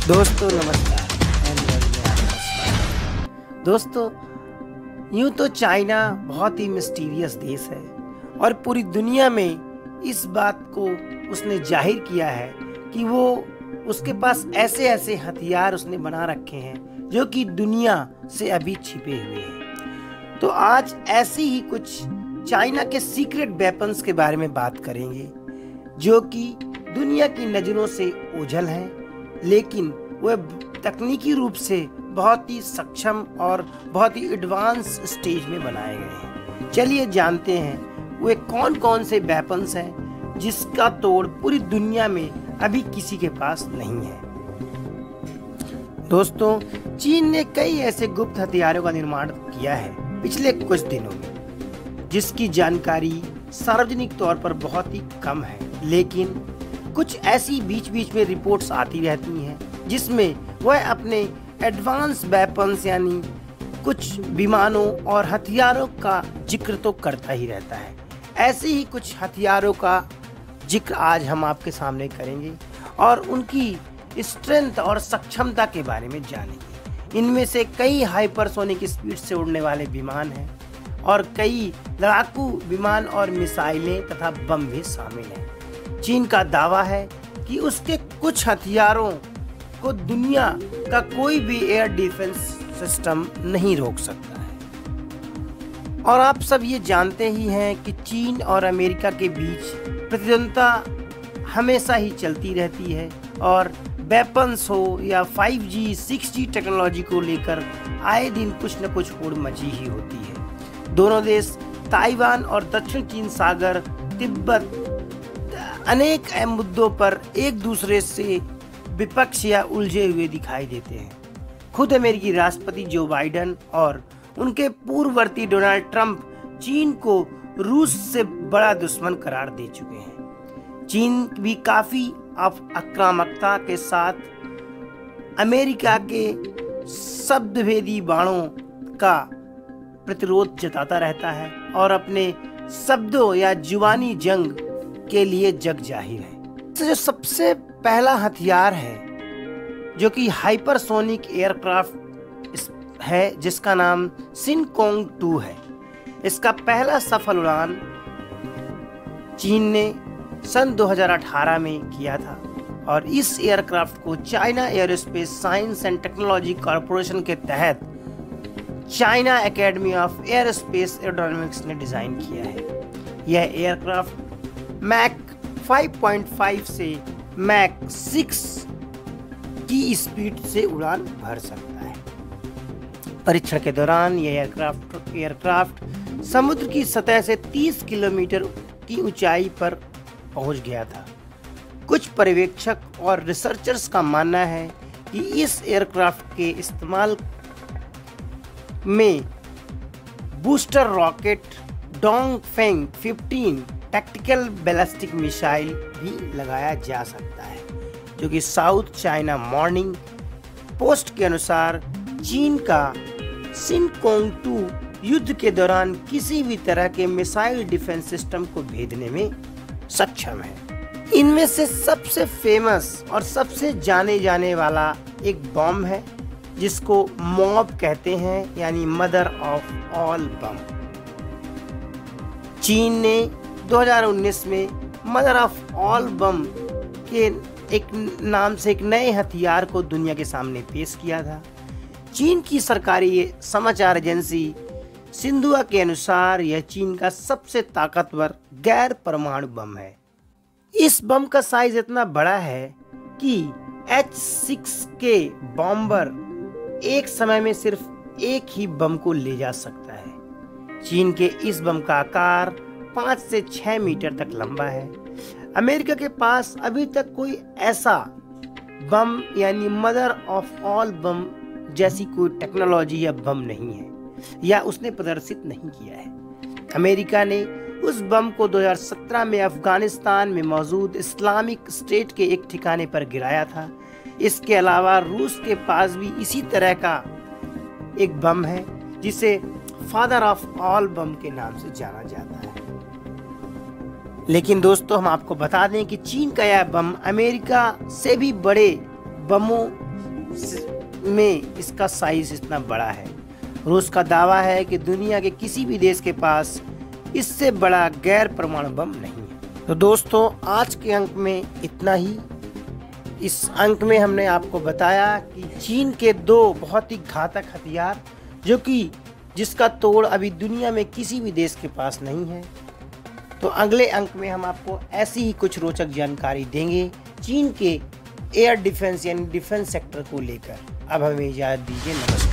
दोस्तों नमस्कार and welcome आपका स्वागत। दोस्तों, यूं तो चाइना बहुत ही मिस्टीरियस देश है और पूरी दुनिया में इस बात को उसने जाहिर किया है कि वो उसके पास ऐसे ऐसे हथियार उसने बना रखे हैं जो कि दुनिया से अभी छिपे हुए हैं। तो आज ऐसी ही कुछ चाइना के सीक्रेट वेपन्स के बारे में बात करेंगे जो कि दुनिया की नज़रों से ओझल हैं, लेकिन वह तकनीकी रूप से बहुत ही सक्षम और बहुत ही एडवांस स्टेज में बनाए गए हैं। चलिए जानते हैं वे कौन कौन से वेपन्स हैं जिसका तोड़ पूरी दुनिया में अभी किसी के पास नहीं है। दोस्तों, चीन ने कई ऐसे गुप्त हथियारों का निर्माण किया है पिछले कुछ दिनों में, जिसकी जानकारी सार्वजनिक तौर पर बहुत ही कम है, लेकिन कुछ ऐसी बीच बीच में रिपोर्ट्स आती रहती हैं जिसमें वह अपने एडवांस वेपन्स यानी कुछ विमानों और हथियारों का जिक्र तो करता ही रहता है। ऐसे ही कुछ हथियारों का जिक्र आज हम आपके सामने करेंगे और उनकी स्ट्रेंथ और सक्षमता के बारे में जानेंगे। इनमें से कई हाइपरसोनिक स्पीड से उड़ने वाले विमान हैं और कई लड़ाकू विमान और मिसाइलें तथा बम भी शामिल हैं। चीन का दावा है कि उसके कुछ हथियारों को दुनिया का कोई भी एयर डिफेंस सिस्टम नहीं रोक सकता है। और आप सब ये जानते ही हैं कि चीन और अमेरिका के बीच प्रतिद्वंद्विता हमेशा ही चलती रहती है और वेपन्स हो या 5G, 6G टेक्नोलॉजी को लेकर आए दिन कुछ न कुछ होड़ मची ही होती है। दोनों देश ताइवान और दक्षिण चीन सागर, तिब्बत अनेक अहम मुद्दों पर एक दूसरे से विपक्ष या उलझे हुए दिखाई देते हैं। खुद अमेरिकी राष्ट्रपति जो बाइडेन और उनके पूर्ववर्ती डोनाल्ड ट्रंप चीन को रूस से बड़ा दुश्मन करार दे चुके हैं। चीन भी काफी आक्रामकता के साथ अमेरिका के शब्दभेदी बाणों का प्रतिरोध जताता रहता है और अपने शब्दों या जुबानी जंग के लिए जग जाहिर है। जो सबसे पहला हथियार है जो कि हाइपरसोनिक एयरक्राफ्ट है, जिसका नाम शिनकोंग 2 है। इसका पहला सफल उड़ान चीन ने सन 2018 में किया था और इस एयरक्राफ्ट को China aerospace science and technology corporation के तहत China academy of aerospace aerodynamics ने डिजाइन किया है। यह एयरक्राफ्ट मैक 5.5 से मैक 6 की स्पीड से उड़ान भर सकता है। परीक्षण के दौरान यह एयरक्राफ्ट समुद्र की सतह से 30 किलोमीटर की ऊंचाई पर पहुंच गया था। कुछ पर्यवेक्षक और रिसर्चर्स का मानना है कि इस एयरक्राफ्ट के इस्तेमाल में booster rocket Dongfeng 15 tactical ballistic missile भी लगाया जा सकता है, जो कि साउथ चाइना मॉर्निंग पोस्ट के अनुसार चीन का शिनकोंग 2 युद्ध के दौरान किसी भी तरह के मिसाइल डिफेंस सिस्टम को भेदने में सक्षम है। इनमें से सबसे फेमस और सबसे जाने जाने वाला एक बम है जिसको मॉब कहते हैं, यानी मदर ऑफ ऑल बम। चीन ने 2019 में मदर ऑफ ऑल बम के एक नाम से एक नए हथियार को दुनिया के सामने पेश किया था। चीन की सरकारी समाचार एजेंसी सिंधुआ के अनुसार यह चीन का सबसे ताकतवर गैर परमाणु बम है। इस बम का साइज इतना बड़ा है कि H-6 के बॉम्बर एक समय में सिर्फ एक ही बम को ले जा सकता है। चीन के इस बम का आकार 5 से 6 मीटर तक लंबा है। अमेरिका के पास अभी तक कोई ऐसा बम यानी मदर ऑफ ऑल बम जैसी कोई टेक्नोलॉजी या बम नहीं है या उसने प्रदर्शित नहीं किया है। अमेरिका ने उस बम को 2017 में अफगानिस्तान में मौजूद इस्लामिक स्टेट के एक ठिकाने पर गिराया था। इसके अलावा रूस के पास भी इसी तरह का एक बम है जिसे फादर ऑफ ऑल बम के नाम से जाना जाता है। लेकिन दोस्तों, हम आपको बता दें कि चीन का यह बम अमेरिका से भी बड़े बमों में इसका साइज इतना बड़ा है। रूस का दावा है कि दुनिया के किसी भी देश के पास इससे बड़ा गैर परमाणु बम नहीं है। तो दोस्तों, आज के अंक में इतना ही। इस अंक में हमने आपको बताया कि चीन के 2 बहुत ही घातक हथियार जिसका तोड़ अभी दुनिया में किसी भी देश के पास नहीं है। तो अगले अंक में हम आपको ऐसी ही कुछ रोचक जानकारी देंगे चीन के एयर डिफेंस यानी डिफेंस सेक्टर को लेकर। अब हमें इजाज़त दीजिए। नमस्कार।